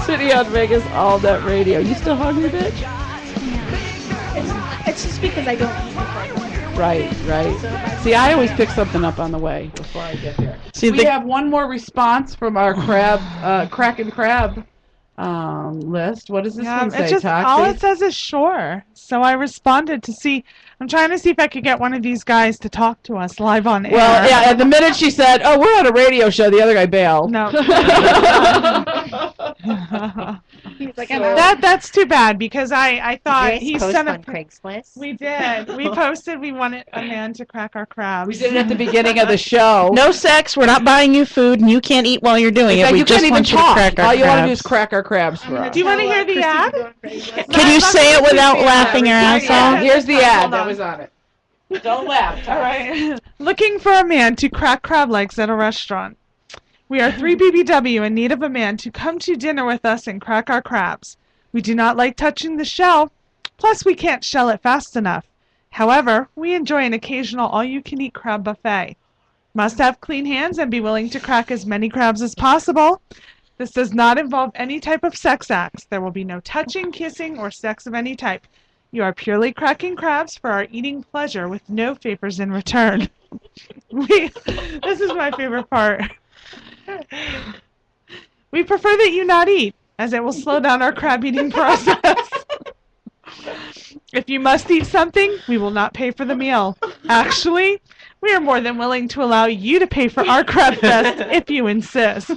City on Vegas All Net Radio. You still hungry, bitch? Yeah. It's just because I don't eat before I go here. Right. See, I always pick something up on the way before I get there. See, we have one more response from our Kraken Crab list. What does this one say, just, Toxie? all it says is sure. So I responded to see. I'm trying to see if I could get one of these guys to talk to us live on air. Well, yeah, and the minute she said, "Oh, we're on a radio show," the other guy bailed. No. He's like, that's too bad because I thought he sent on Craigslist. We did. We posted. We wanted a man to crack our crabs. We did it at the beginning of the show. No sex. We're not buying you food, and you can't eat while you're doing it. We you just can't want even you talk. to crack our All you crabs. want to do is crack our crabs for us. Do you want to hear the ad? Can you say it without laughing your ass off? Here's the ad that was on it. Don't laugh. All right. Looking for a man to crack crab legs at a restaurant. We are 3 BBW in need of a man to come to dinner with us and crack our crabs. We do not like touching the shell, plus we can't shell it fast enough. However, we enjoy an occasional all-you-can-eat crab buffet. Must have clean hands and be willing to crack as many crabs as possible. This does not involve any type of sex acts. There will be no touching, kissing, or sex of any type. You are purely cracking crabs for our eating pleasure with no favors in return. This is my favorite part. We prefer that you not eat, as it will slow down our crab eating process. If you must eat something, we will not pay for the meal. Actually, we are more than willing to allow you to pay for our crab fest if you insist.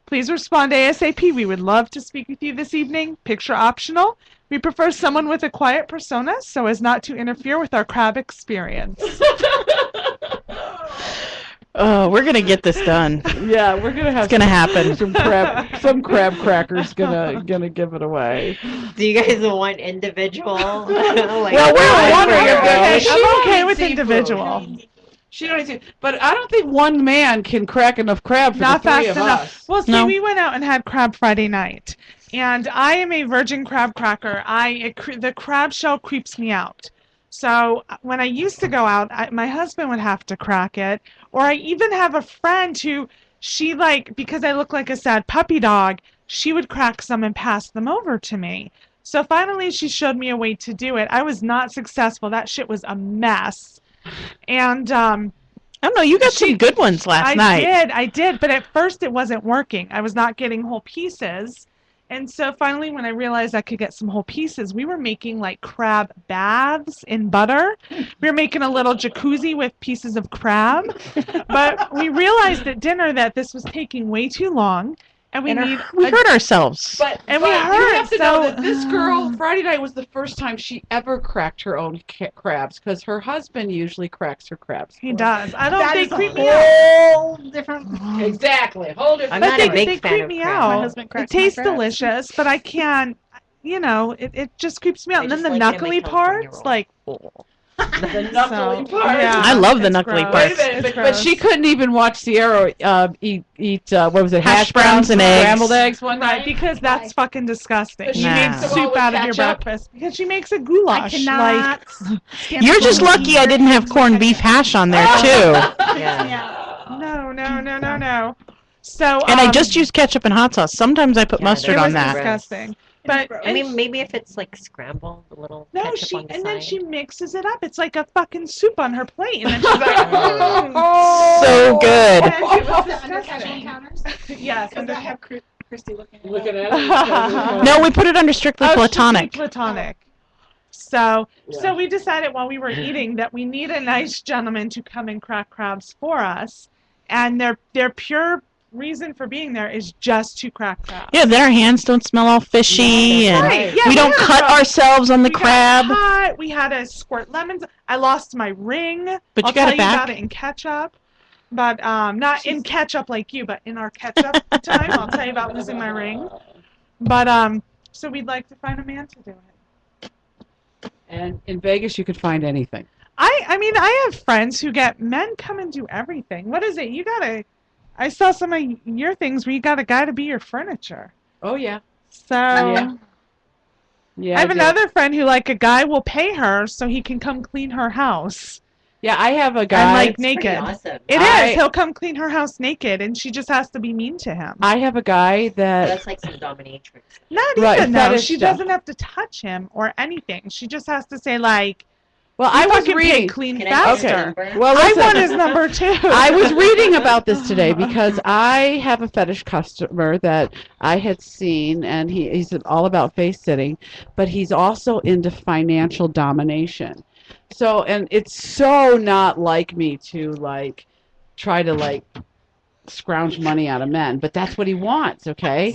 Please respond ASAP. We would love to speak with you this evening. Picture optional. We prefer someone with a quiet persona so as not to interfere with our crab experience. Oh, we're gonna get this done. Yeah, we're gonna have. It's gonna happen. Some crab crackers gonna give it away. Do you guys want individual? Well, we're I'm okay with individual. She don't need to, but I don't think one man can crack enough crab for Not the three fast of enough. us. Well, see, we went out and had crab Friday night, and I am a virgin crab cracker. The crab shell creeps me out. So when I used to go out, my husband would have to crack it, or I even have a friend who because I look like a sad puppy dog, she would crack some and pass them over to me. So finally, she showed me a way to do it. I was not successful. That shit was a mess. And I don't know, you got some good ones last night. I did, but at first it wasn't working. I was not getting whole pieces. And so finally, when I realized I could get some whole pieces, we were making like crab baths in butter. We were making a little jacuzzi with pieces of crab. But we realized at dinner that this was taking way too long. And we hurt ourselves. But you have to know that this girl, Friday night was the first time she ever cracked her own crabs, because her husband usually cracks her crabs. He does. I don't think they creep me out. Different. Exactly. Whole different. I'm not a big fan creep of me crab. out. My husband It cracks my tastes crabs. delicious, but I can't. It just creeps me out. I And then just the like it in my knuckly California parts, roll. like. The knuckly part. Yeah, I love the it's knuckly gross. parts. Wait a minute, It's but she couldn't even watch Sierra eat what was it? Hash browns and eggs. Scrambled eggs one night. Right, because that's fucking disgusting. But She Nah. makes soup out of your breakfast because she makes a goulash. I cannot. stand You're for just corned lucky I didn't have corned beef hash on there too. Yeah. No. So And I just use ketchup and hot sauce. Sometimes I put Yeah, mustard it on was that. disgusting. But I mean, maybe if it's like scrambled, a little no, ketchup on the then side. she mixes it up. It's like a fucking soup on her plate, and then she's like, So good. And it was the undercutting disgusting. counters. Yes, Because I have Christy looking at Looking it. at it. No, we put it under strictly platonic. Platonic. So we decided while we were eating that we need a nice gentleman to come and crack crabs for us, and their pure reason for being there is just to crack crabs. Yeah, then our hands don't smell all fishy, and Right, yeah, we don't had cut a- ourselves on the we got crab. cut, we had to squirt lemons. I lost my ring. But I'll you got tell it you back? about it in ketchup. But not in ketchup like you, but in our ketchup time. I'll tell you about losing my ring. But so we'd like to find a man to do it. And in Vegas, you could find anything. I mean, I have friends who get men come and do everything. What is it? I saw some of your things where you got a guy to be your furniture. Oh yeah. So Yeah. I have another friend who, like, a guy will pay her so he can come clean her house. Yeah, I have a and guy. like Pretty naked. awesome. It I- is. He'll come clean her house naked, and she just has to be mean to him. I have a guy that. That's like some dominatrix. Not Right, even though fetish she stuff. doesn't have to touch him or anything. She just has to say like, Well, "You I was fucking pay reading. clean Can I have his faster." number? Well, I listen, want his number too. I was reading about this today because I have a fetish customer that I had seen, and he's all about face sitting, but he's also into financial domination. So, and it's so not like me to like try to like scrounge money out of men, but that's what he wants. Okay.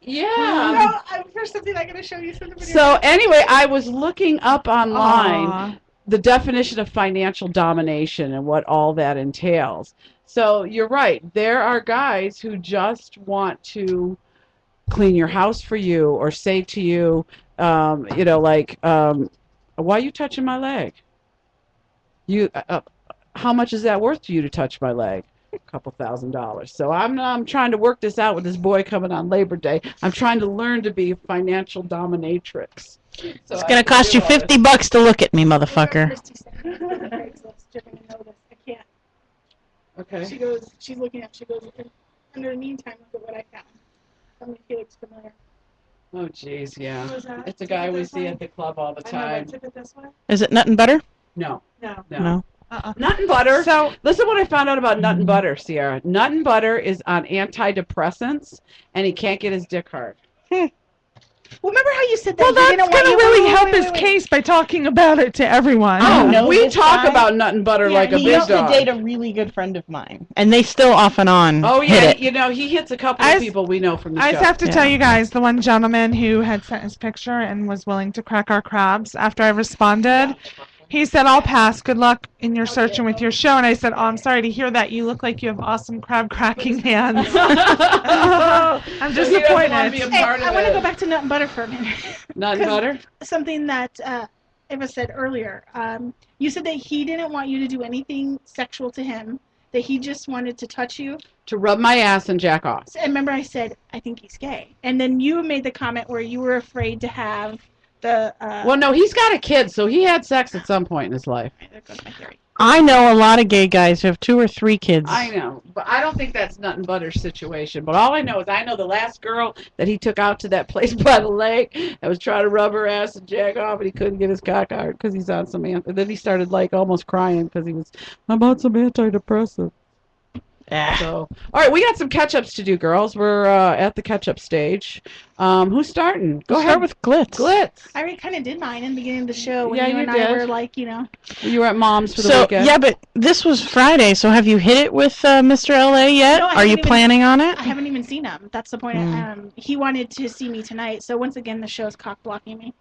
Yeah. There's something I'm going to show you. So anyway, I was looking up online Aw. the definition of financial domination and what all that entails. So you're right. There are guys who just want to clean your house for you or say to you, like, why are you touching my leg? How much is that worth to you to touch my leg? A couple $1,000. So I'm trying to work this out with this boy coming on Labor Day. I'm trying to learn to be a financial dominatrix. So It's gonna cost you $50 to look at me, motherfucker. I can't. Okay. She's looking up. She goes, in the meantime, look at what I found. Tell me if he looks familiar. Oh, jeez, yeah. Who was that? It's a Take guy it we this see way? at the club all the I know, time. but tip it this way? Is it nut and butter? No, No. no. No. Nut and butter. So Listen what I found out about nut and butter, Sierra. Nut and butter is on antidepressants, and he can't get his dick hard. Well, remember how you said that well, he that's didn't want gonna you- really wait, help wait, his wait, wait. case by talking about it to everyone. Oh, know we this talk guy? about nut and butter Yeah, like a he He big used to dog. date a really good friend of mine, and they still off and on. Oh hit yeah, it. he hits a couple I of s- people we know from the I show. just have to Yeah. tell you guys, the one gentleman who had sent his picture and was willing to crack our crabs after I responded, he said, "I'll pass. Good luck in your search and with your show." And I said, "Oh, I'm sorry to hear that. You look like you have awesome crab cracking hands." I'm So he doesn't wanna be a disappointed. Hey, part of I want to it. go back to nut and butter for a minute. Nut and butter. Something that Eva said earlier. You said that he didn't want you to do anything sexual to him, that he just wanted to touch you. To rub my ass and jack off. And remember I said, I think he's gay. And then you made the comment where you were afraid to have the... Well, no, he's got a kid, so he had sex at some point in his life. There goes my theory. I know a lot of gay guys who have 2 or 3 kids. I know, but I don't think that's nut and butter situation. But all I know is I know the last girl that he took out to that place by the lake and was trying to rub her ass and jack off, and he couldn't get his cock hard because he's on some. And then he started like almost crying because I'm on some antidepressant. So, all right, we got some catch-ups to do, girls. We're at the catch-up stage. Who's starting? Go We'll ahead. start with Glitz. Glitz. I already kind of did mine in the beginning of the show when Yeah, you you and did. I were like, you know. You were at Mom's for the So weekend. yeah, but this was Friday. So have you hit it with Mr. LA yet? No, I Are haven't you even- planning on it? I haven't even seen him. That's the point. He wanted to see me tonight. So once again, the show's cock blocking me.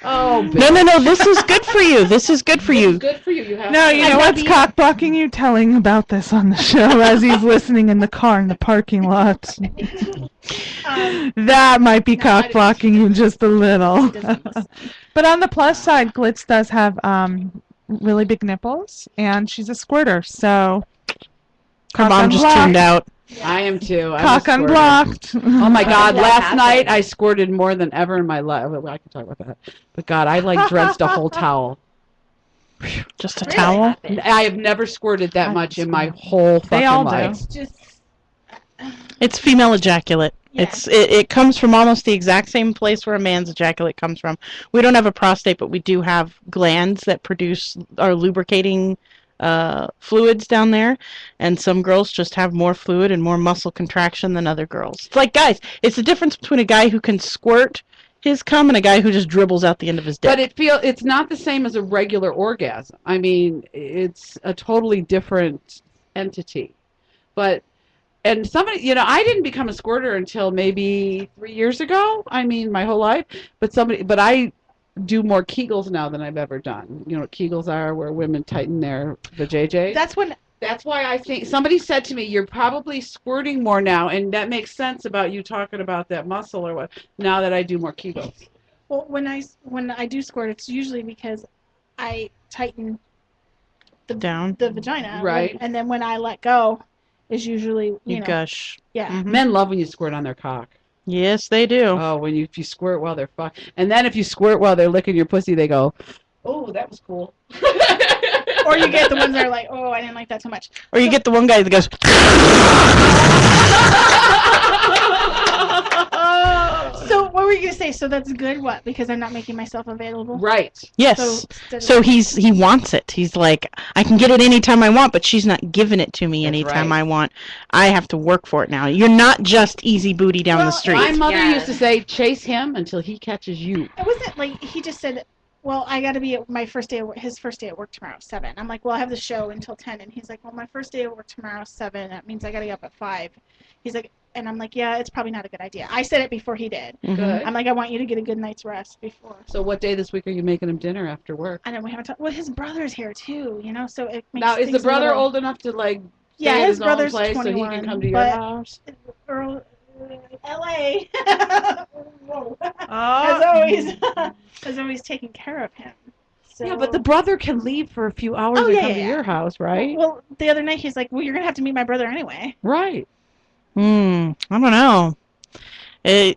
Oh, No. This is good for you. This is good for you. Good for you. You have. No, you I know love what's you. cock blocking you? Telling about this on the show as he's listening in the car in the parking lot. That might be No, I cock didn't- blocking you just a little. He doesn't listen. But on the plus side, Glitz does have really big nipples, and she's a squirter, so Her cock mom just unblocked. tuned out. I am too. I'm a Cock squirter. unblocked. Oh my God! That Last happened. night I squirted more than ever in my life. Well, I can talk about that. But God, I like drenched a whole towel. Just a Really? towel. I have never squirted that I much in squirt. my whole fucking They all do. life. It's just. It's female ejaculate. Yeah. It comes from almost the exact same place where a man's ejaculate comes from. We don't have a prostate, but we do have glands that produce our lubricating fluids down there, and some girls just have more fluid and more muscle contraction than other girls. It's like guys. It's the difference between a guy who can squirt his cum and a guy who just dribbles out the end of his dick. But it's not the same as a regular orgasm. I mean, it's a totally different entity. And somebody, I didn't become a squirter until maybe 3 years ago. I mean, my whole life. But I do more Kegels now than I've ever done. You know what Kegels are, where women tighten their vajayjay. That's why I think somebody said to me, "You're probably squirting more now," and that makes sense about you talking about that muscle or what. Now that I do more Kegels. Well, when I do squirt, it's usually because I tighten Down. the vagina. Right. And then when I let go, is usually You know. gush. Yeah. Mhm. Men love when you squirt on their cock. Yes, they do. Oh, if you squirt while they're and then if you squirt while they're licking your pussy, they go, "Oh, that was cool." Or you get the ones that are like, oh, I didn't like that so much. Or you get the one guy that goes. So what were you gonna say? So that's good. What? Because I'm not making myself available. Right. Yes. instead So of- he wants it. He's like, I can get it anytime I want, but she's not giving it to me That's anytime right. I want. I have to work for it now. You're not just easy booty down the Well, street. My mother Yes. used to say, chase him until he catches you. It wasn't like he just said, well, I got to be at my first day. His first day at work tomorrow, 7. I'm like, well, I have the show until 10, and he's like, well, my first day at work tomorrow, 7. That means I got to get up at 5. He's like, and I'm like, yeah, it's probably not a good idea. I said it before he did. Mhm. Good. I'm like, I want you to get a good night's rest before. So what day this week are you making him dinner after work? I know we haven't talked. Well, his brother's here too, you know, so it makes Now, is the things a brother little- old enough to, like, Yeah, stay at his his own brother's place 21, so he can come to your but house? Earl, L.A. Whoa. Oh. has always taken care of him. So, Yeah, but the brother can leave for a few hours Oh, and yeah, come yeah, to yeah. your house, right? Well, the other night he's like, well, you're gonna have to meet my brother anyway. Right. I don't know.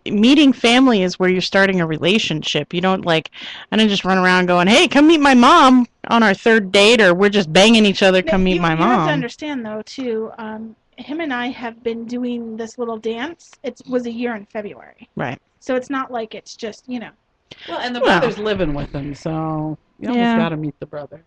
Meeting family is where you're starting a relationship. You don't I don't just run around going, hey, come meet my mom on our third date, or we're just banging each other, come meet my You have to mom. understand though too. Him and I have been doing this little dance. It was a year in February. Right. So it's not like it's just Well, and the Well. brother's living with him, so you Yeah. almost got to meet the brother.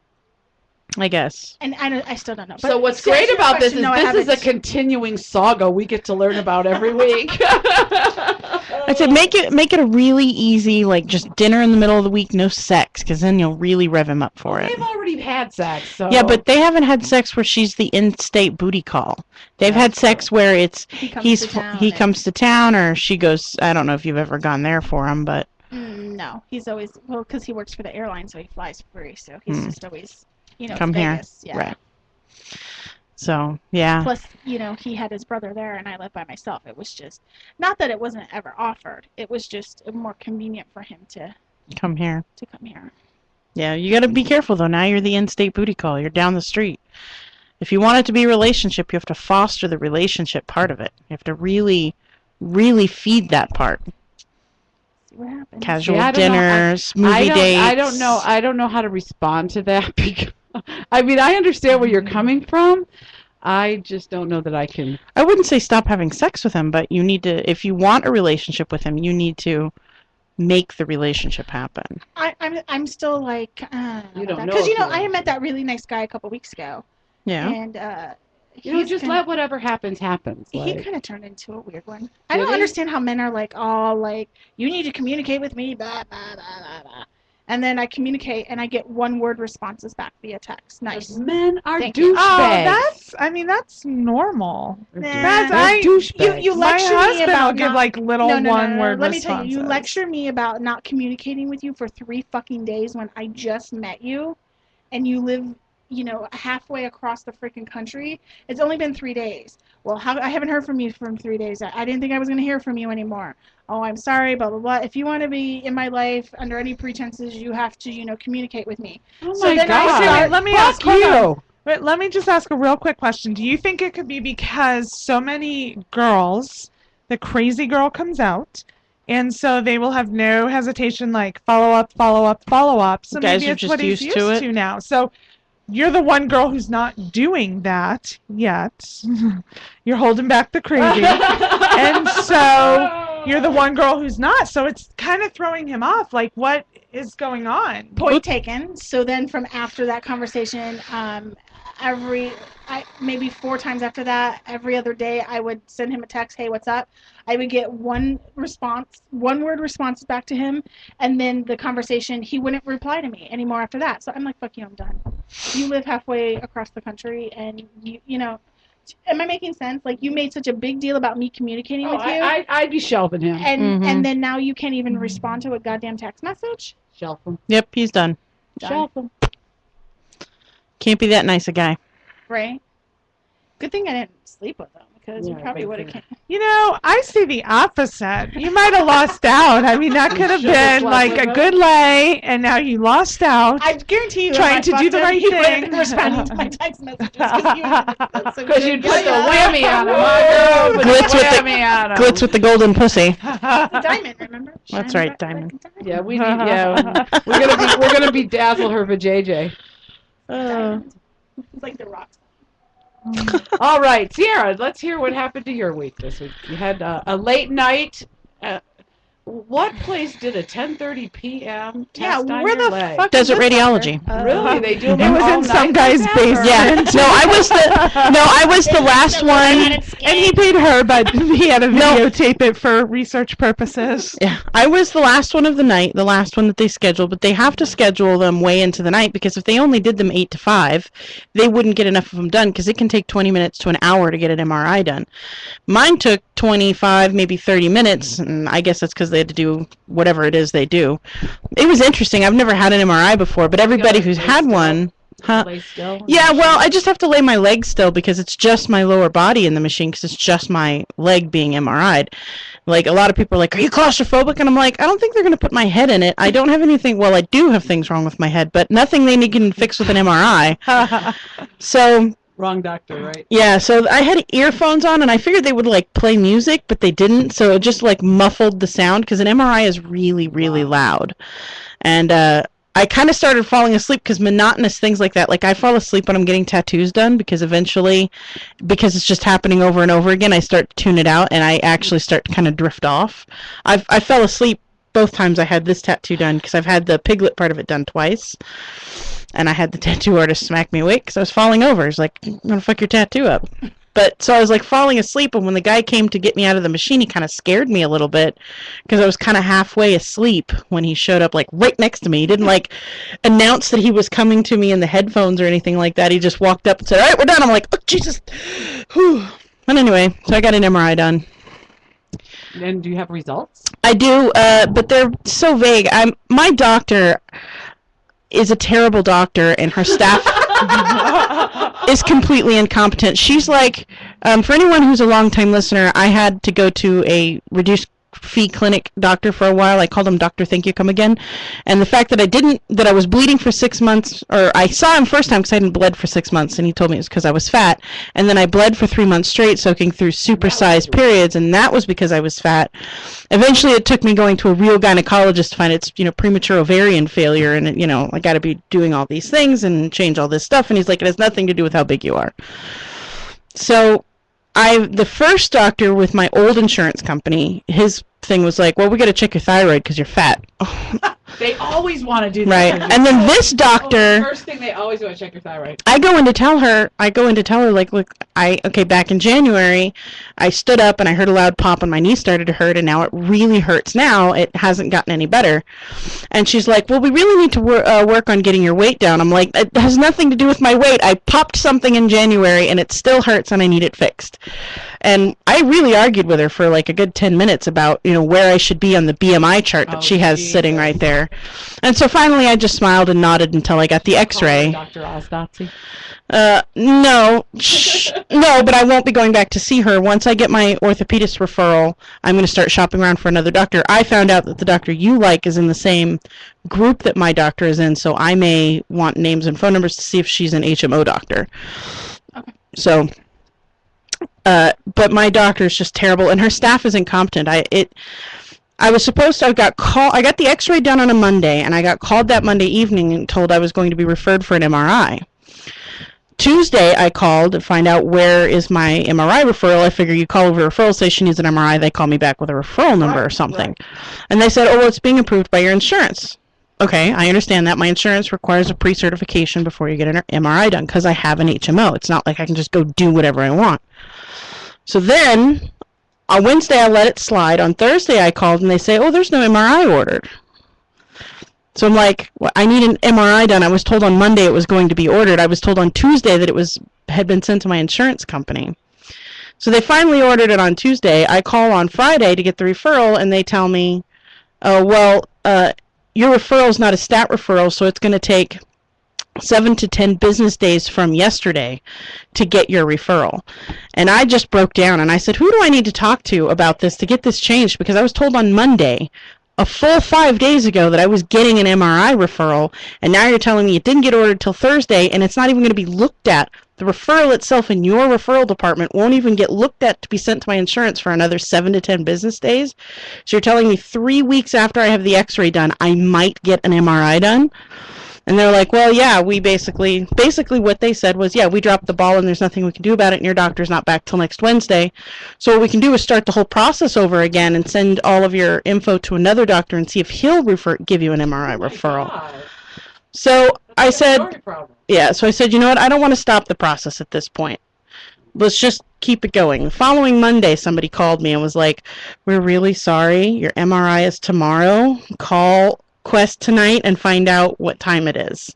I guess. and I still don't know. So But what's to answer great your about this question, is no, I this is a haven't. continuing saga we get to learn about every week. I said make it a really easy, just dinner in the middle of the week, no sex, because then you'll really rev him up for it. They've already had sex, so Yeah, but they haven't had sex where she's the in-state booty call. They've had That's sex where it's He comes he's to town he and- comes to town, or she goes. I don't know if you've ever gone there for him, but No, he's always because he works for the airline, so he flies free. So he's just always come it's here. Vegas, yeah. Right. So yeah, Plus, he had his brother there, and I lived by myself. It was just not that it wasn't ever offered. It was just more convenient for him to come here. come here. Yeah, you got to be careful though. Now you're the in-state booty call. You're down the street. If you want it to be a relationship, you have to foster the relationship part of it. You have to really, really feed that part. See what happens. Casual I don't know. dinners, movie dates. I don't know. I don't know how to respond to that because I mean I understand where you're coming from. I just don't know that I can. I wouldn't say stop having sex with him, but you need to. If you want a relationship with him, you need to make the relationship happen. I'm still like You don't know because if you I want met that really nice guy a couple weeks ago, Yeah. and Just kinda- let whatever happens happens. He Like, kind of turned into a weird one. I Did don't he? understand how men are like, all like, you need to communicate with me, blah, blah, blah, blah, blah. And then I communicate and I get one word responses back via text. Nice. men are Thank you. douchebags. Oh, that's normal. They're That's- I- douchebags. you My lecture me husband about will give not- little No, no, no, one-word Let me responses. tell you, you lecture me about not communicating with you for 3 fucking days when I just met you and you live, halfway across the freaking country. It's only been 3 days. Well, I haven't heard from you for 3 days. I didn't think I was going to hear from you anymore. Oh, I'm sorry, blah, blah, blah. If you want to be in my life under any pretenses, you have to, communicate with me. Oh So my then I god! start- let me Fuck ask you. you. But let me just ask a real quick question. Do you think it could be because so many girls, the crazy girl comes out, and so they will have no hesitation, like follow up, follow up, follow up. So Guys maybe are it's just what he's used to it. now. So you're the one girl who's not doing that yet. You're holding back the crazy. And so you're the one girl who's not. So it's kind of throwing him off. Like, what is going on? Point taken. So then from after that conversation, maybe 4 times after that, every other day, I would send him a text, hey, what's up? I would get one word response back to him, and then the conversation, he wouldn't reply to me anymore after that. So I'm like, fuck you, I'm done. You live halfway across the country, and am I making sense? Like, you made such a big deal about me communicating with you, I'd be shelving him. and Mhm. then now you can't even respond to a goddamn text message? Shelf him. Yep, he's done. Shelf him. Can't be that nice a guy. Right? Good thing I didn't sleep with him, because Yeah, you probably big would have thing. I see the opposite. You might have lost out. I mean, that could have Should've been slept like with a him. good lay, and now you lost out. I guarantee you, Trying if I to do fucked the him, right he wouldn't thing. be responding to my text messages Because you'd put the whammy on him. Oh, girl, put Glitz the with the- whammy on him. Glitz with the golden pussy. diamond, remember? That's Shine right, bright diamond. like a Yeah, we need. Yeah, we're gonna bedazzle her for JJ. Diamond. It's like the rock. All right, Sierra, let's hear what happened to your week this week. You had a late night. What place did a 10:30 p.m. test on where your the leg? fuck Desert is this radiology. Really? They do It them was all in some night guy's like that, or- basement. Yeah. I was the last one. And he paid her, but he had to videotape it for research purposes. Yeah, I was the last one of the night, the last one that they scheduled, but they have to schedule them way into the night because if they only did them 8 to 5, they wouldn't get enough of them done because it can take 20 minutes to an hour to get an MRI done. Mine took 25, maybe 30 minutes, and I guess that's because they had to do whatever it is they do. It was interesting. I've never had an MRI before, but everybody who's had one... Huh? Lay still? Yeah, well, I just have to lay my leg still because it's just my lower body in the machine because it's just my leg being MRI'd. Like, a lot of people are like, are you claustrophobic? And I'm like, I don't think they're going to put my head in it. I don't have anything, well, I do have things wrong with my head, but nothing they can fix with an MRI. So... Wrong doctor, right? Yeah, so I had earphones on, and I figured they would, like, play music, but they didn't, so it just, like, muffled the sound, because an MRI is really, really loud. And I kind of started falling asleep, because monotonous things like that, like, I fall asleep when I'm getting tattoos done, because eventually, because it's just happening over and over again, I start to tune it out, and I actually start to kind of drift off. I fell asleep both times I had this tattoo done, because I've had the piglet part of it done twice. And I had the tattoo artist smack me awake because I was falling over. He's like, I'm going to fuck your tattoo up. But so I was like falling asleep, and when the guy came to get me out of the machine, he kind of scared me a little bit because I was kind of halfway asleep when he showed up, like right next to me. He didn't like announce that he was coming to me in the headphones or anything like that. He just walked up and said, all right, we're done. I'm like, oh, Jesus. Whew. But anyway, so I got an MRI done. And do you have results? I do, but they're so vague. My doctor is a terrible doctor, and her staff is completely incompetent. She's like, for anyone who's a long-time listener, I had to go to a reduced fee clinic doctor for a while. I called him Doctor Thank You Come Again. And the fact that I was bleeding for 6 months, or I saw him first time because I hadn't bled for 6 months, and he told me it was because I was fat. And then I bled for 3 months straight, soaking through supersized periods, and that was because I was fat. Eventually, it took me going to a real gynecologist to find it's, premature ovarian failure, and, I got to be doing all these things and change all this stuff. And he's like, it has nothing to do with how big you are. So the first doctor with my old insurance company, his thing was like, well, we got to check your thyroid because you're fat. They always want to do that. Right. And then this doctor, First thing they always want to check your thyroid. I go in to tell her, like, look, back in January, I stood up and I heard a loud pop and my knee started to hurt, and now it really hurts now. It hasn't gotten any better. And she's like, well, we really need to work on getting your weight down. I'm like, it has nothing to do with my weight. I popped something in January and it still hurts and I need it fixed. And I really argued with her for like a good 10 minutes about, where I should be on the BMI chart that she has sitting right there. And so finally I just smiled and nodded until I got the x-ray. Dr. Osnazi? No, but I won't be going back to see her. Once I get my orthopedist referral, I'm going to start shopping around for another doctor. I found out that the doctor you like is in the same group that my doctor is in, so I may want names and phone numbers to see if she's an HMO doctor. Okay. So... but my doctor is just terrible, and her staff is incompetent. I was supposed to, I got the x-ray done on a Monday, and I got called that Monday evening and told I was going to be referred for an MRI. Tuesday, I called to find out where is my MRI referral. I figure you call over a referral, say she needs an MRI, they call me back with a referral number or something. Right. And they said, oh, well, it's being approved by your insurance. Okay, I understand that. My insurance requires a pre-certification before you get an MRI done because I have an HMO. It's not like I can just go do whatever I want. So then, on Wednesday, I let it slide. On Thursday, I called, and they say, oh, there's no MRI ordered. So I'm like, well, I need an MRI done. I was told on Monday it was going to be ordered. I was told on Tuesday that it had been sent to my insurance company. So they finally ordered it on Tuesday. I call on Friday to get the referral, and they tell me, oh, well, your referral is not a stat referral, so it's going to take 7 to 10 business days from yesterday to get your referral. And I just broke down and I said, who do I need to talk to about this to get this changed? Because I was told on Monday, a full 5 days ago, that I was getting an MRI referral, and now you're telling me it didn't get ordered till Thursday, and it's not even going to be looked at. The referral itself in your referral department won't even get looked at to be sent to my insurance for another 7 to 10 business days. So you're telling me 3 weeks after I have the x-ray done, I might get an MRI done? And they're like, well, yeah, we basically what they said was, yeah, we dropped the ball and there's nothing we can do about it, and your doctor's not back till next Wednesday. So what we can do is start the whole process over again and send all of your info to another doctor and see if he'll give you an MRI referral. God. So I That's a said, story problem. yeah, so I said, you know what, I don't want to stop the process at this point. Let's just keep it going. The following Monday, somebody called me and was like, we're really sorry, your MRI is tomorrow. Call Quest tonight and find out what time it is.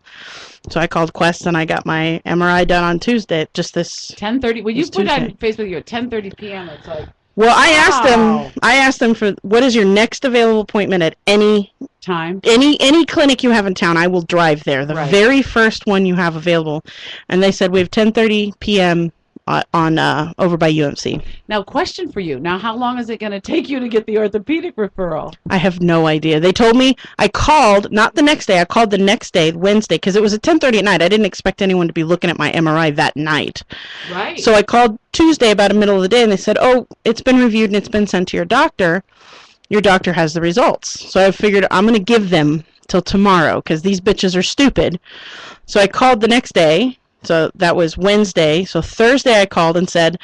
So I called Quest and I got my MRI done on Tuesday. Just this 10:30. Well, you It's put on Tuesday. Facebook you at 10:30 p.m. It's like Well, Wow. I asked them for what is your next available appointment at any time. clinic you have in town. I will drive there. The Right. very first one you have available. And they said we have 10:30 p.m. on over by UMC. Now, question for you. Now, how long is it going to take you to get the orthopedic referral? I have no idea. They told me I called, not the next day. I called the next day, Wednesday, because it was at 10:30 at night. I didn't expect anyone to be looking at my MRI that night. Right. So I called Tuesday about the middle of the day, and they said, oh, it's been reviewed and it's been sent to your doctor. Your doctor has the results. So I figured I'm going to give them till tomorrow because these bitches are stupid. So I called the next day. So that was Wednesday. So Thursday I called and said,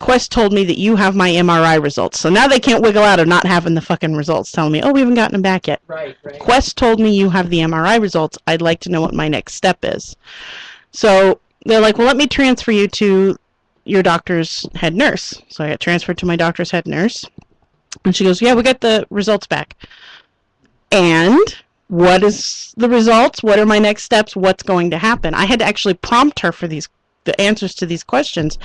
Quest told me that you have my MRI results. So now they can't wiggle out of not having the fucking results, telling me, oh, we haven't gotten them back yet. right. Quest told me you have the MRI results. I'd like to know what my next step is. So they're like, well, let me transfer you to your doctor's head nurse. So I got transferred to my doctor's head nurse. And she goes, yeah, we got the results back. And what is the results? What are my next steps? What's going to happen? I had to actually prompt her for the answers to these questions.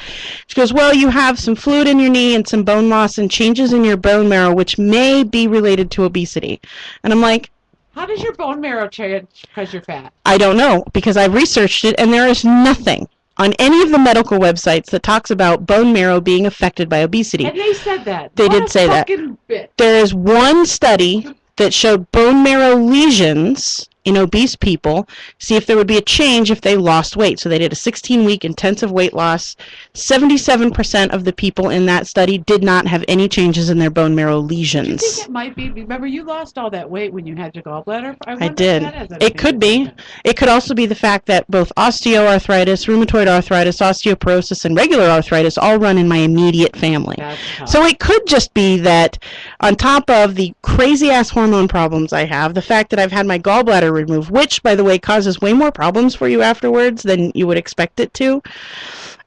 She goes, well, you have some fluid in your knee and some bone loss and changes in your bone marrow, which may be related to obesity. And I'm like, How does your bone marrow change because you're fat? I don't know, because I've researched it, and there is nothing on any of the medical websites that talks about bone marrow being affected by obesity. And they said that. They What did a say that. fucking bitch. There is one study that showed bone marrow lesions in obese people, see if there would be a change if they lost weight. So they did a 16-week intensive weight loss. 77% of the people in that study did not have any changes in their bone marrow Do you think lesions. it might be? Remember, you lost all that weight when you had your gallbladder. I wonder if did. that has anything It could to do be. with it. It could also be the fact that both osteoarthritis, rheumatoid arthritis, osteoporosis, and regular arthritis all run in my immediate family. That's tough. So it could just be that on top of the crazy-ass hormone problems I have, the fact that I've had my gallbladder removed, which, by the way, causes way more problems for you afterwards than you would expect it to,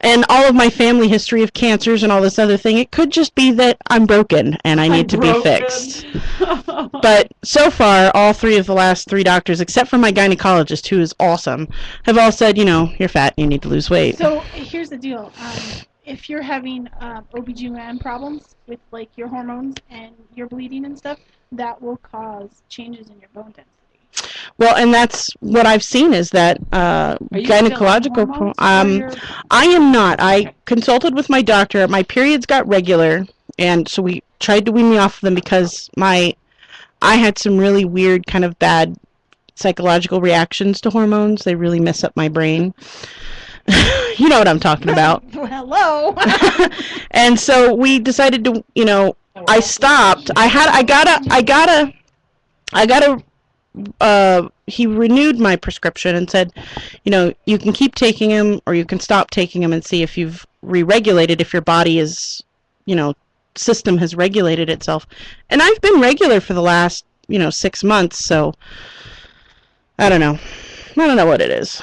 and all of my family history of cancers and all this other thing, it could just be that I'm broken and I need to be fixed. But so far, all three of the last three doctors, except for my gynecologist, who is awesome, have all said, you know, you're fat, you need to lose weight. So here's the deal. If you're having OBGYN problems with like your hormones and your bleeding and stuff, that will cause changes in your bone density. Well, and that's what I've seen is that Are you still on gynecological. hormones, or I you're- am not. I Okay. consulted with my doctor. My periods got regular, and so we tried to wean me off of them because I had some really weird, kind of bad psychological reactions to hormones. They really mess up my brain. You know what I'm talking about. Well, hello. And so we decided to, you know, I stopped. He renewed my prescription and said, you know, you can keep taking them or you can stop taking them and see if you've re-regulated, if your body is, you know, system has regulated itself. And I've been regular for the last, 6 months, so I don't know. I don't know what it is.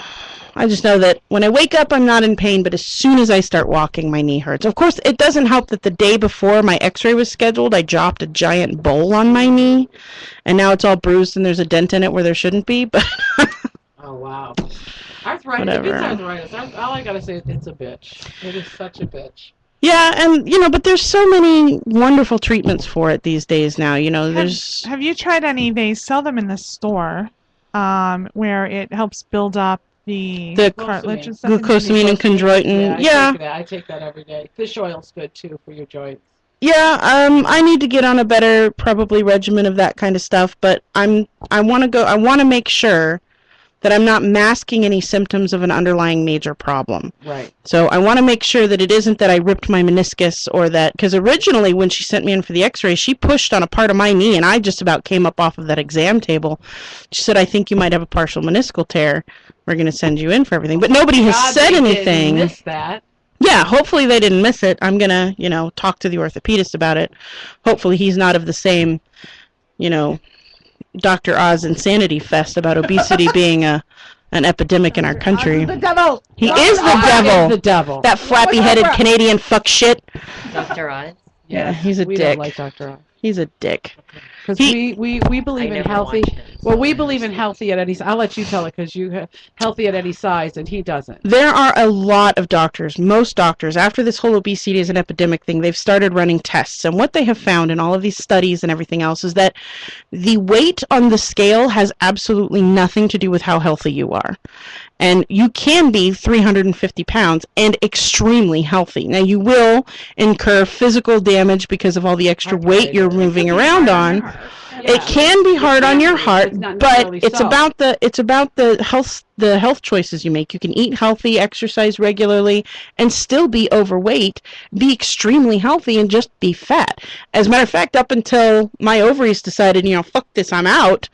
I just know that when I wake up, I'm not in pain, but as soon as I start walking, my knee hurts. Of course, it doesn't help that the day before my x-ray was scheduled, I dropped a giant bowl on my knee, and now it's all bruised and there's a dent in it where there shouldn't be, but Oh, wow. Arthritis. Whatever. It's arthritis. All I got to say is it's a bitch. It is such a bitch. yeah, and, but there's so many wonderful treatments for it these days now, there's... Have you tried any? They sell them in the store, where it helps build up the cartilage and stuff. Glucosamine and chondroitin. Yeah, I take that every day. Fish oil's good, too, for your joints. Yeah, I need to get on a better probably regimen of that kind of stuff, but I want to make sure that I'm not masking any symptoms of an underlying major problem. Right. So I want to make sure that it isn't that I ripped my meniscus or that, because originally when she sent me in for the x-ray, she pushed on a part of my knee and I just about came up off of that exam table. She said, I think you might have a partial meniscal tear. We're going to send you in for everything. But nobody has God, said they anything. didn't miss that. Yeah, hopefully they didn't miss it. I'm going to, talk to the orthopedist about it. Hopefully he's not of the same, Dr. Oz insanity fest about obesity being an epidemic in our country. The devil. He Dr. is the Oz devil. Is the devil. That flappy-headed Canadian fuck shit. Dr. Oz. Yeah, he's a we dick. Don't like Dr. Oz. He's a dick. Because He- we believe I in never healthy. watched it, Well, so we I believe in understand. healthy at any. I'll let you tell it because you have healthy at any size, and he doesn't. There are a lot of doctors, most doctors, after this whole obesity is an epidemic thing, they've started running tests. And what they have found in all of these studies and everything else is that the weight on the scale has absolutely nothing to do with how healthy you are. And you can be 350 pounds and extremely healthy. Now, you will incur physical damage because of all the extra weight you're moving around on. It can be hard on your heart, It's not but necessarily it's so. about the health choices you make. You can eat healthy, exercise regularly, and still be overweight, be extremely healthy, and just be fat. As a matter of fact, up until my ovaries decided, fuck this, I'm out.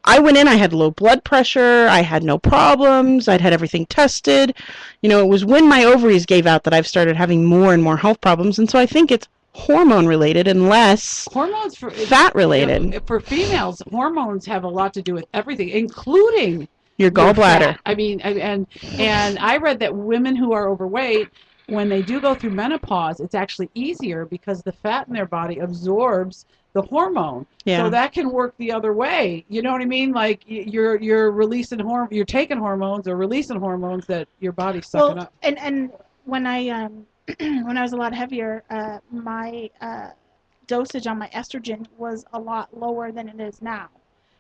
I went in, I had low blood pressure, I had no problems, I'd had everything tested. It was when my ovaries gave out that I've started having more and more health problems, and so I think it's hormone related and less Hormones for fat related. For females, hormones have a lot to do with everything, including Your your gallbladder. fat. I mean, and I read that women who are overweight, when they do go through menopause, it's actually easier because the fat in their body absorbs the hormone. Yeah. So that can work the other way. You know what I mean? Like you're releasing you're taking hormones or releasing hormones that your body's sucking Well, up. and when I when I was a lot heavier, my dosage on my estrogen was a lot lower than it is now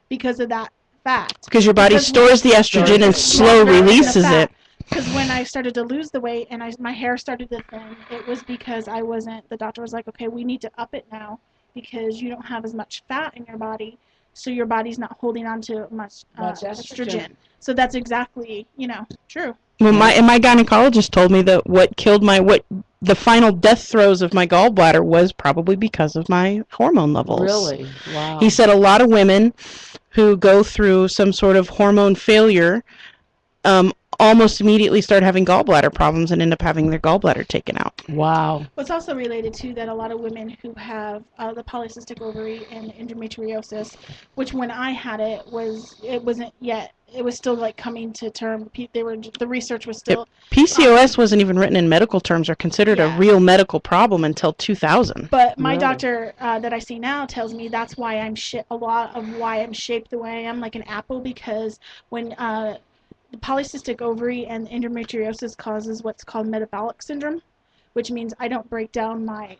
because of that fact. Because your body Because stores the estrogen and slow releases it. Because when I started to lose the weight and my hair started to thin, it was because the doctor was like, okay, we need to up it now because you don't have as much fat in your body, so your body's not holding on to much estrogen. So that's exactly, true. Well, my gynecologist told me that what the final death throes of my gallbladder was probably because of my hormone levels. Really? Wow. He said a lot of women who go through some sort of hormone failure almost immediately start having gallbladder problems and end up having their gallbladder taken out. Wow. What's also related to that, a lot of women who have the polycystic ovary and endometriosis, which when I had it wasn't yet. It was still like coming to term. The research was still. PCOS wasn't even written in medical terms or considered a real medical problem until 2000. But my Really? doctor that I see now tells me that's why I'm a lot of why I'm shaped the way I am, like an apple, because when the polycystic ovary and endometriosis causes what's called metabolic syndrome, which means I don't break down my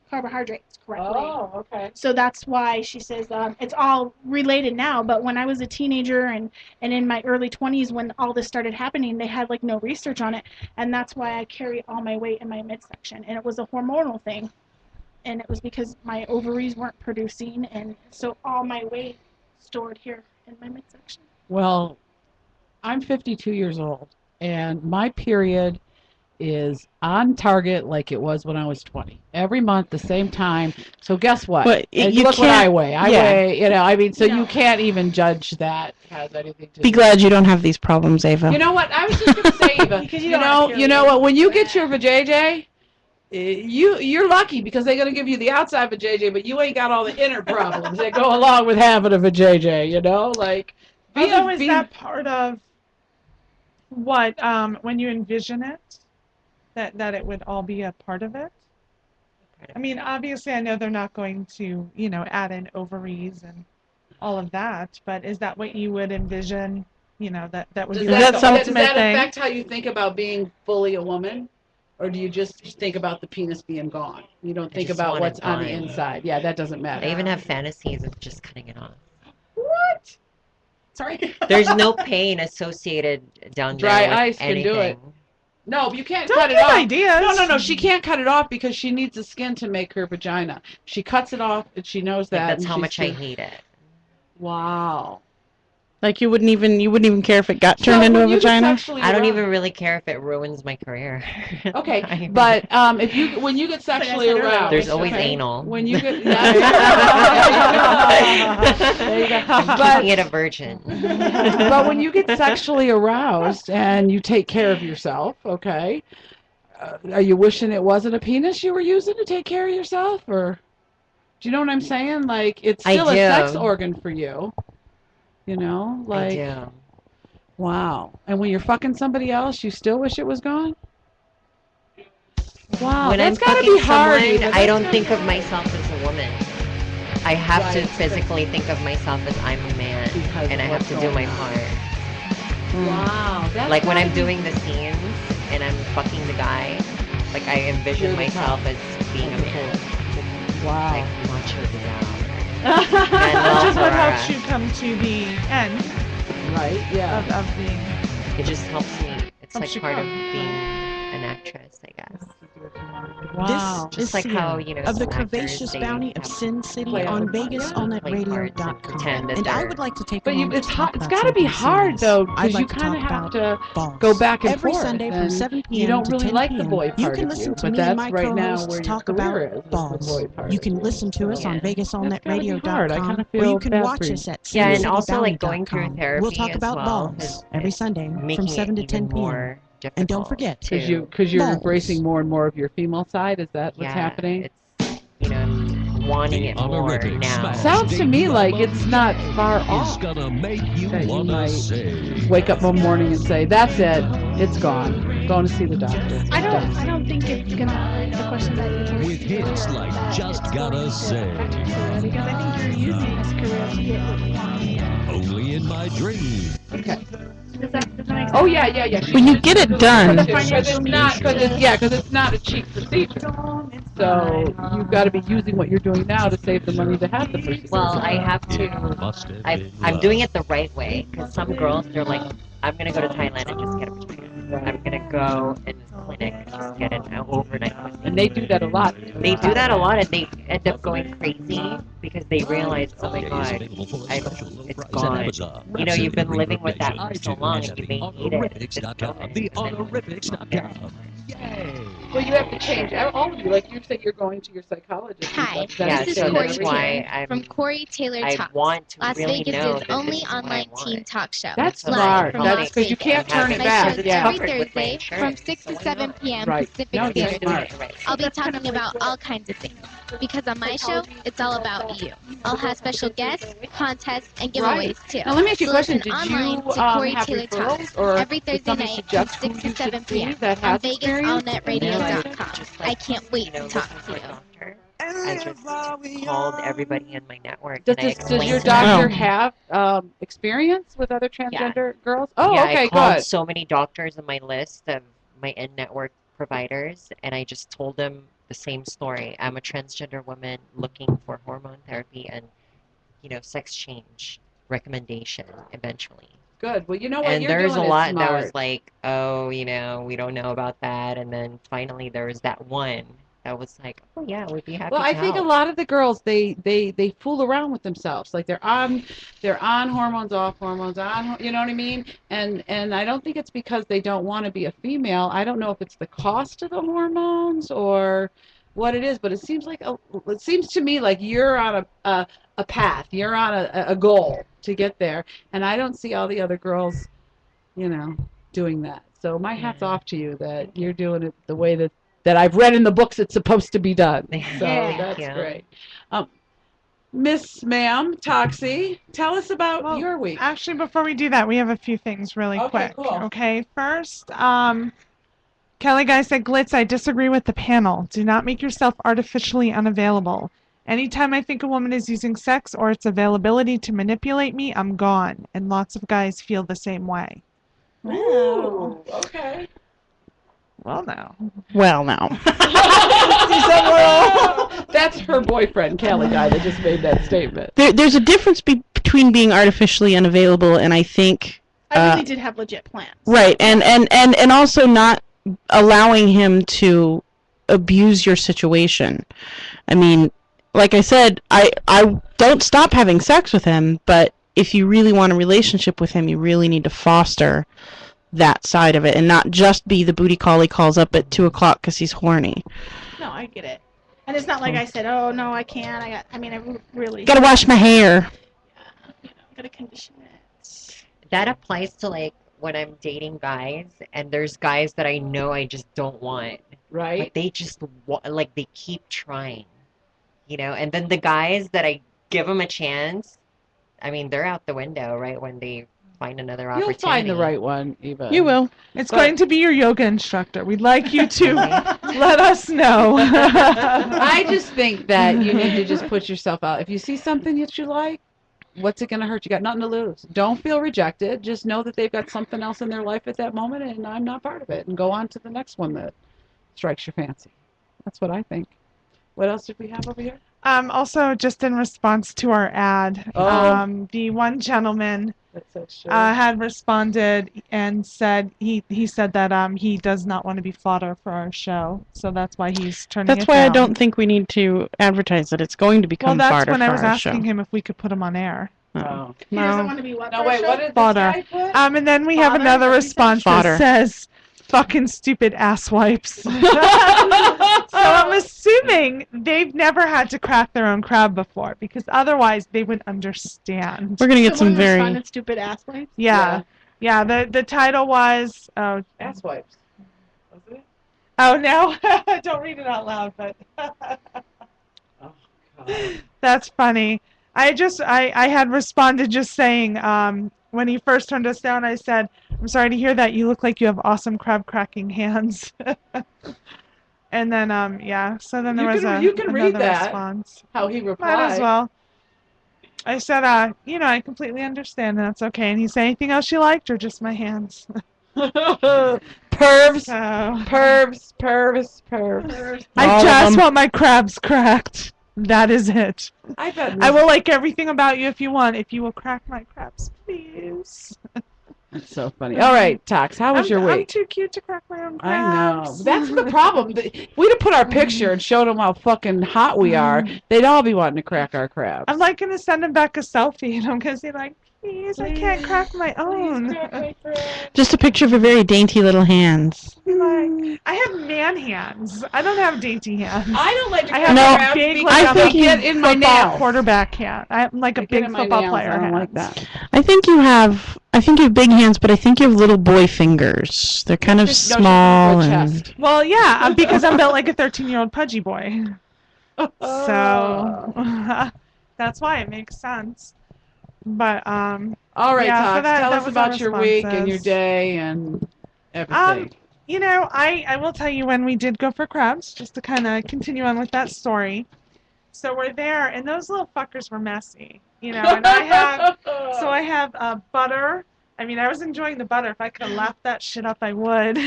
carbohydrates correctly. Oh, okay. So that's why she says it's all related now. But when I was a teenager and in my early 20s, when all this started happening, they had like no research on it, and that's why I carry all my weight in my midsection. And it was a hormonal thing, and it was because my ovaries weren't producing, and so all my weight stored here in my midsection. Well, I'm 52 years old, and my period is on target like it was when I was 20. Every month, the same time. So guess what? But And you look what I weigh. I yeah. weigh, so No. you can't even judge that has anything to Be do. glad you don't have these problems, Ava. You know what? I was just going to say, Eva, Because you you don't have know periods. what? When you get your vajayjay, you're lucky because they're going to give you the outside vajayjay, but you ain't got all the inner problems that go along with having a vajayjay, like. Although, is that part of what, when you envision it, that it would all be a part of it? I mean, obviously, I know they're not going to, add in ovaries and all of that, but is that what you would envision, that would be like the ultimate does that thing? affect how you think about being fully a woman? Or do you just think about the penis being gone? You don't think just about want what's it on the gone. inside. Yeah, that doesn't matter. I even have fantasies of just cutting it off. What? Sorry. There's no pain associated down there Dry with ice can do it. anything. No, you can't Don't cut it give off. ideas. No. She can't cut it off because she needs the skin to make her vagina. She cuts it off, and she knows Like, that. that's and how she's much I too- hate it. Wow. Like you wouldn't even care if it got So turned into when a you get vagina? sexually I don't aroused- even really care if it ruins my career. Okay, but when you get sexually said earlier, aroused, There's always okay? anal. When you get there you go. I'm But keeping it a virgin. but when you get sexually aroused and you take care of yourself, okay, are you wishing it wasn't a penis you were using to take care of yourself, or do you know what I'm saying? Like it's I still a sex do. organ for you, you know? I Like do. wow. And when you're fucking somebody else, you still wish it was gone? Wow, When I'm that's gotta fucking be hard. someone, Eva. I That's don't gotta think be of hard. myself as a woman. I have to Right. physically think of myself as I'm a man, Because and I of have what's to do going my on. part. Wow. That's Like when gotta I'm be- doing the scenes and I'm fucking the guy, like I envision You're the myself top. as being a man, Wow. like macho the down. Which is what Ferrara. helps you come to the end Right, yeah. of the. It just helps me. It's Helps like you part of grow. being an actress, I guess. Wow. Just Is like how, Sierra you know, of the some actors, curvaceous they bounty of have Sin City play on parts. Yeah. play parts and VegasAllNetRadio.com. pretend that And I they're- would like to take a But you, moment it's to hard. talk It's about got to be something hard serious. though, I'd because like you to kind of talk have about to balls. go back and Every forth. Sunday from And 7 p.m. you don't to really 10 like p.m. the boy you part can of listen you, to but me and that's my right now co-hosts where your talk career about is the balls. boy part. You can listen to us Yeah. on That's gotta be hard. I VegasAllNetRadio.com, kinda or feel you can bad watch for you. us at Yeah, and also like going through SinCityBounty.com. therapy We'll talk as about well balls is- every is Sunday from making 7 to it 10 even p.m. more difficult. And don't forget, Because to- you're balls. embracing more and more of your female side. Is that what's yeah, happening? It's, you know, I'm wanting it more honorific now. smash Sounds to me debut like album it's not far is off. gonna make you That you wanna might say. Wake up one morning and say, "That's it. It's gone. Going to see the doctor." I don't think it's gonna. The questions that you can With hits like that Just it's Gotta going to Say. affect your career, because I think you're using this career to get what you want. Only in my dreams. Okay. Does that make sense? Oh yeah. When you get it done, Because it's not a cheap procedure. So you've got to be using what you're doing now to save the money to have the procedure. Well, I have to. Must have been I'm love. doing it the right way because some girls they're like, I'm gonna go to Thailand and just get a vagina. I'm gonna go in this clinic and just get an overnight pussy. And they do that a lot. They do that a lot, and they end up going crazy because they realize, oh my Okay, is god, available for a special low it's price at gone. Amazon. You know, you've been living with that Rhapsody for so long, and you may need it. Honorifics.com. The honorifics.com. Yay! Well, you have to change. All of you, like you said, you're going to your psychologist. and Hi, stuff. That Yeah, this is so Corey that's Taylor why I'm. from Corey Taylor I Talks, want to Las really Vegas' know that only this is what I online want. teen talk show. That's Live smart. from That's Las because you Vegas. can't turn it My back. show's Yeah. every Covered with my Thursday from insurance, 6 to so why 7 not? p.m. Right. Pacific No, Standard that's Time. smart. I'll be talking about all kinds of things. Because on my show, it's all about you. I'll have special guests, contests, and Right. giveaways too. Now let me ask you a So question. listen Did online you to Corey have Taylor referrals, Talks or every did Thursday somebody night from suggest who 6 to you should 7 see p.m. that on has experience? VegasAllNetRadio.com. Just I can't wait you know, to talk looking to for a you. doctor. I just called everybody in my network Does, and I does your explained to doctor them. have experience with other transgender girls? Oh, Yeah, okay, I called good. so many doctors on my list of my in-network providers, and I just told them the same story. I'm a transgender woman looking for hormone therapy and, you know, sex change recommendation eventually. Good. Well, you know what And you're there's doing a is lot that smart. was like, oh, you know, we don't know about that. And then finally there was that one that was like, oh yeah, we'd be happy Well, to I think a help. lot of the girls they fool around with themselves. Like they're on hormones, off hormones, you know what I mean? And I don't think it's because they don't want to be a female. I don't know if it's the cost of the hormones or what it is, but it seems to me like you're on a path. You're on a goal to get there, and I don't see all the other girls, you know, doing that. So my hat's Yeah. off to you that you're doing it the way that I've read in the books it's supposed to be done. So Yeah. that's Yeah. great. Miss Ma'am Toxie, tell us about Well, your week. Actually, before we do that, we have a few things really Okay, quick. cool. Okay, first, Kelly Guy said, Glitz, I disagree with the panel. Do not make yourself artificially unavailable. Anytime I think a woman is using sex or its availability to manipulate me, I'm gone. And lots of guys feel the same way. Ooh, okay. Well, now. well, now. That's her boyfriend, Kelly Guy, that just made that statement. There's a difference between being artificially unavailable and I think I really did have legit plans. right, and also not allowing him to abuse your situation. I mean, like I said, I don't stop having sex with him, but if you really want a relationship with him, you really need to foster that side of it and not just be the booty call he calls up at 2 o'clock because he's horny. No, I get it. And it's not like I said, oh, no, I can't. I really... Gotta wash my hair. Gotta condition it. That applies to like when I'm dating guys, and there's guys that I know I just don't want, Right? but they just like they keep trying, And then the guys that I give them a chance, I mean, they're out the window, right? When they find another You'll opportunity. find the right one, Eva. You will. It's going to be your yoga instructor. We'd like you to let us know. I just think that you need to just put yourself out. If you see something that you like, what's it going to hurt? You got nothing to lose. Don't feel rejected. Just know that they've got something else in their life at that moment, and I'm not part of it. And go on to the next one that strikes your fancy. That's what I think. What else did we have over here? Also, just in response to our ad, the one gentleman had responded and said he said that he does not want to be fodder for our show, so that's why he's turning That's it why down. I don't think we need to advertise it. It's going to become Well, that's fodder when for I was our asking show. him if we could put him on air. Oh. He doesn't want to be what? No, for a wait, show? what did this Fodder. guy put? And then we have Fodder? another What did he say? response Fodder. that says, "Fucking stupid ass wipes." So I'm assuming they've never had to crack their own crab before, because otherwise they would understand. We're going to get some Someone very... responded, stupid ass wife. Yeah. The title was Ass wipes. Wasn't it? oh no, don't read it out loud, but Oh, God. that's funny. I had responded just saying when he first turned us down, I said, "I'm sorry to hear that. You look like you have awesome crab cracking hands." And then so then there was you can read another that. response. How he replied. Might as well. I said, I completely understand, and that's okay. And he said, anything else you liked, or just my hands? Pervs. So, Pervs. I All of just them. want my crabs cracked. That is it. I bet. I will like everything about you if you want. If you will crack my crabs, please. That's so funny. All right, Tox, how was your I'm week? too cute to crack my own I know. crabs. That's the problem. We'd have put our picture and showed them how fucking hot we are. They'd all be wanting to crack our crabs. I'm like gonna send him back a selfie, and I'm gonna say like, please, I can't crack my own. Just a picture of your very dainty little hands. Like, I have man hands. I don't have dainty hands. I don't like to I crack have No, crabs big, because like, I they think get in my football nails. quarterback hand. I'm like a They get big in my football nails. player I don't hand. like that. I think you have big hands, but I think you have little boy fingers. They're kind of No, small she's and... chest. Well, yeah, because I'm built like a 13-year-old pudgy boy. So that's why it makes sense. But All right, yeah, so Tox, that tell us was our about your week and your responses. day and everything. You know, I will tell you when we did go for crabs, just to kind of continue on with that story. So we're there, and those little fuckers were messy, and I have butter. I mean, I was enjoying the butter. If I could have lapped that shit up, I would.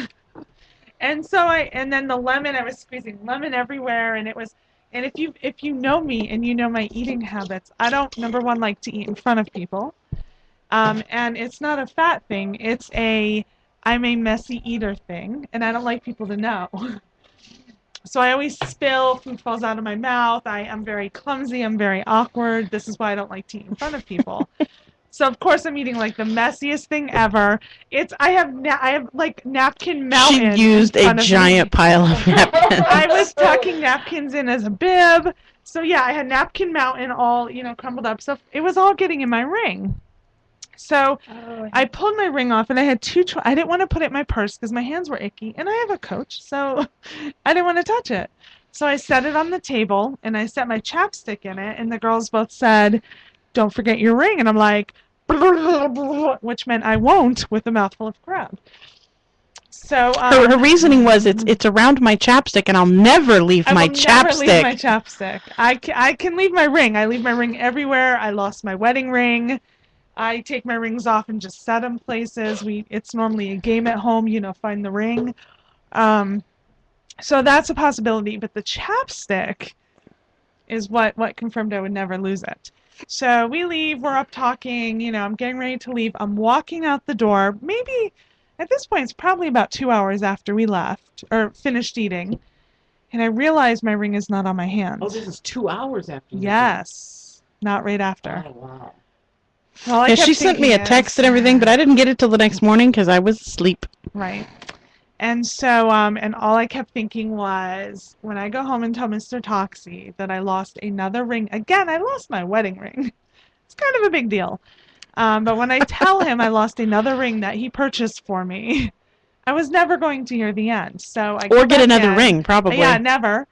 And then the lemon, I was squeezing lemon everywhere, and if you know me and you know my eating habits, I don't, number one, like to eat in front of people. And it's not a fat thing. I'm a messy eater thing, and I don't like people to know. So I always spill, food falls out of my mouth. I am very clumsy. I'm very awkward. This is why I don't like to eat in front of people. So of course I'm eating like the messiest thing ever. I have like napkin mountain. She used in a front of me. giant pile of napkins. I was tucking napkins in as a bib. So yeah, I had napkin mountain all, crumbled up. So it was all getting in my ring. So I pulled my ring off, and I had I didn't want to put it in my purse because my hands were icky, and I have a coach, so I didn't want to touch it. So I set it on the table, and I set my chapstick in it, and the girls both said, "Don't forget your ring," and I'm like, which meant I won't with a mouthful of crab. So Her reasoning was it's around my chapstick, and I'll never leave my I will never leave chapstick. my chapstick. I can leave my ring. I leave my ring everywhere. I lost my wedding ring. I take my rings off and just set them places. It's normally a game at home, find the ring. So that's a possibility. But the chapstick is what confirmed I would never lose it. So we leave. We're up talking. I'm getting ready to leave. I'm walking out the door. Maybe at this point, it's probably about 2 hours after we left or finished eating. And I realize my ring is not on my hand. Oh, this is 2 hours after. Yes. Not right after. Oh, wow. Well, I Yeah, kept she sent me a thinking text is- and everything, but I didn't get it till the next morning because I was asleep. Right. And so, and all I kept thinking was, when I go home and tell Mr. Toxie that I lost another ring, again, I lost my wedding ring. It's kind of a big deal. But when I tell him I lost another ring that he purchased for me, I was never going to hear the end. So I go Or get back another in. ring, probably. Yeah, never.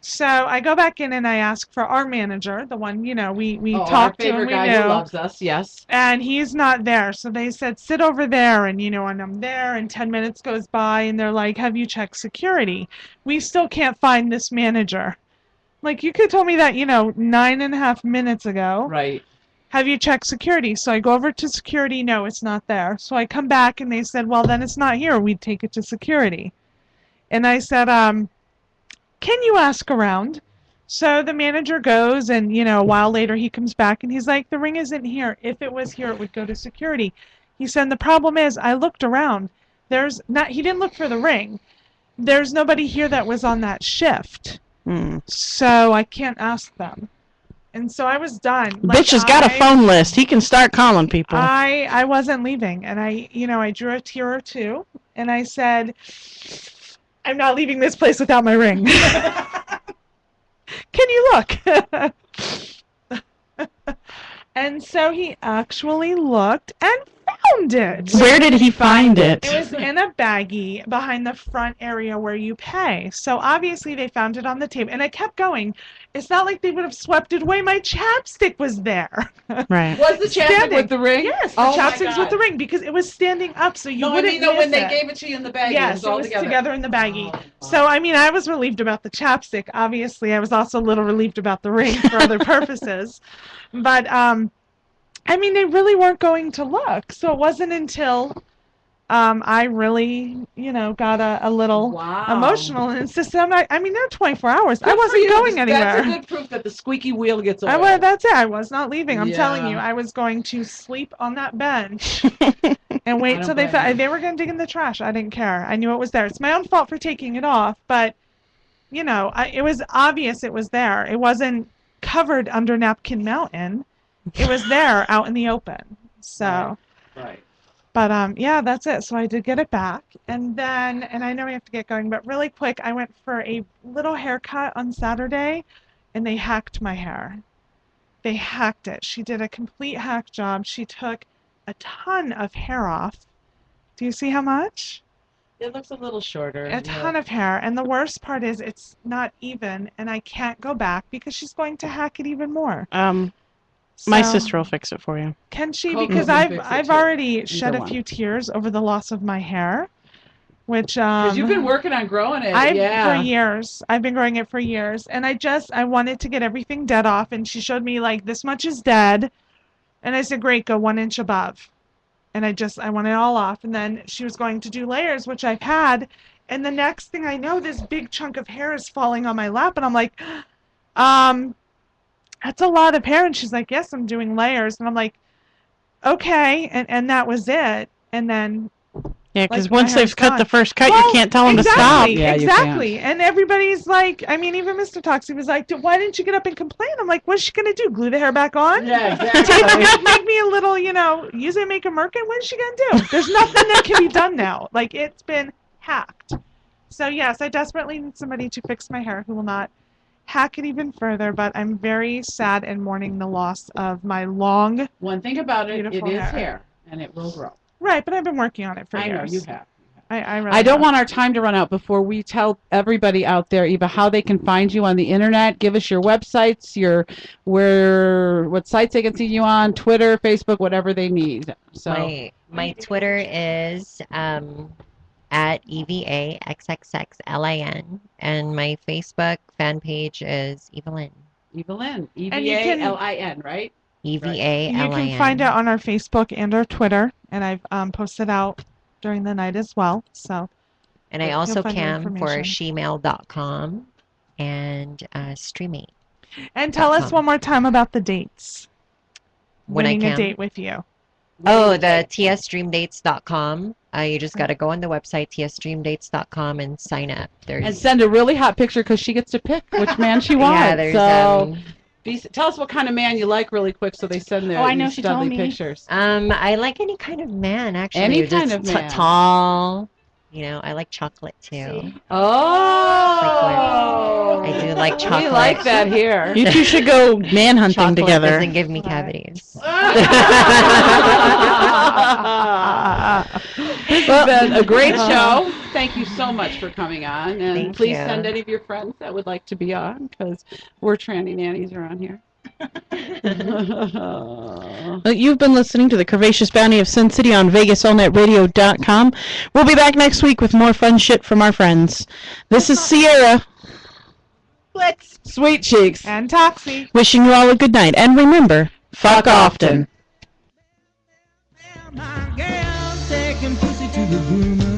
So I go back in and I ask for our manager, the one, we Oh, our talked to and favorite we guy knew. who loves us. Yes. And he's not there. So they said, sit over there. And, and I'm there, and 10 minutes goes by, and they're like, have you checked security? We still can't find this manager. Like, you could tell me that, 9.5 minutes ago. Right. Have you checked security? So I go over to security. No, it's not there. So I come back, and they said, well, then it's not here. We'd take it to security. And I said, can you ask around? So the manager goes, and, a while later he comes back, and he's like, the ring isn't here. If it was here, it would go to security. He said, the problem is, I looked around. He didn't look for the ring. There's nobody here that was on that shift. So I can't ask them. And so I was done. Bitch has got a phone list. He can start calling people. I wasn't leaving. And I drew a tear or two, and I said, I'm not leaving this place without my ring. Can you look? And so he actually looked and found it. Where did he find it? It was in a baggie behind the front area where you pay. So obviously they found it on the table. And I kept going. It's not like they would have swept it away. My chapstick was there. Right. Was the chapstick Standing. with the ring? Yes, the Oh my chapstick's with God. the ring because it was standing up, so you No, I wouldn't mean, no, miss when they it. gave it to you in the bag, it Yes, was all together in the baggie. Oh, So, I was relieved about the chapstick. Obviously, I was also a little relieved about the ring for other purposes. But, they really weren't going to look. So it wasn't until I really, got a little Wow. emotional and insisted. They're 24 hours. Good I for wasn't you. going anywhere. That's a good proof that the squeaky wheel gets away. That's it. I was not leaving. I'm telling you, Yeah. I was going to sleep on that bench and wait I till don't blame you. they were going to dig in the trash. I didn't care. I knew it was there. It's my own fault for taking it off, but it was obvious it was there. It wasn't covered under Napkin Mountain. It was there out in the open. So, Right. but yeah, that's it. So I did get it back, and then, and I know we have to get going, but really quick, I went for a little haircut on Saturday, and they hacked my hair. They hacked it. She did a complete hack job. She took a ton of hair off. Do you see how much? It looks a little shorter. A ton of hair. And the worst part is it's not even, and I can't go back because she's going to hack it even more. My So- sister will fix it for you. Can she? Coco Because can fix it I've too. already shed a one. few tears over the loss of my hair, which Because you've been working on growing it. For years. I've been growing it for years, and I wanted to get everything dead off, and she showed me like this much is dead, and I said, great, go 1 inch above, and I want it all off, and then she was going to do layers, which I've had, and the next thing I know, this big chunk of hair is falling on my lap, and I'm like, that's a lot of hair, and she's like, yes, I'm doing layers, and I'm like, okay, and that was it, and then. Yeah, because Like, my once they've hair's cut gone. the first cut, you can't tell them to stop. Exactly, Yeah, you exactly. And everybody's like, even Mr. Toxie was like, why didn't you get up and complain? I'm like, what's she going to do? Glue the hair back on? Yeah, Tape exactly. it, make me a little, use it, make a merkin? What is she going to do? There's nothing that can be done now. Like, it's been hacked. So, yes, I desperately need somebody to fix my hair who will not hack it even further, but I'm very sad and mourning the loss of my long... One thing about it, it Beautiful is hair. hair, and it will grow. Right, but I've been working on it for I years. know, you have. I really I don't have. want our time to run out before we tell everybody out there, Eva, how they can find you on the internet. Give us your websites, what sites they can see you on, Twitter, Facebook, whatever they need. So My Twitter is at EVAXXXLIN, and my Facebook fan page is Evelyn. Evelyn, And you can- EVALIN, right? EVALIN. You can find it on our Facebook and our Twitter, and I've posted out during the night as well. So, And I You'll also find the cam for information. shemale.com and Streamy. and tell us one more time about the dates. When I Winning a can. date with you. Oh, the tsstreamdates.com. You just got to go on the website, tsstreamdates.com, and sign up. There's And send a really hot picture because she gets to pick which man she wants. yeah, there's so Tell us what kind of man you like really quick so they send their Oh, I know, these she told studly me. pictures. I like any kind of man, actually. Any Just kind of man. tall. You know, I like chocolate too. See? Oh! I do like chocolate. We like that here. You two should go manhunting Chocolate together. doesn't give me cavities. This has been a great show. Thank you so much for coming on. And Thank please you. send any of your friends that would like to be on, because we're tranny nannies around here. You've been listening to the Curvaceous Bounty of Sin City on VegasAllNetRadio.com. We'll be back next week with more fun shit from our friends. This is Sierra, Blitz. Sweet cheeks. And Toxie. wishing you all a good night. And remember, fuck often. My gal taking pussy to the boomer.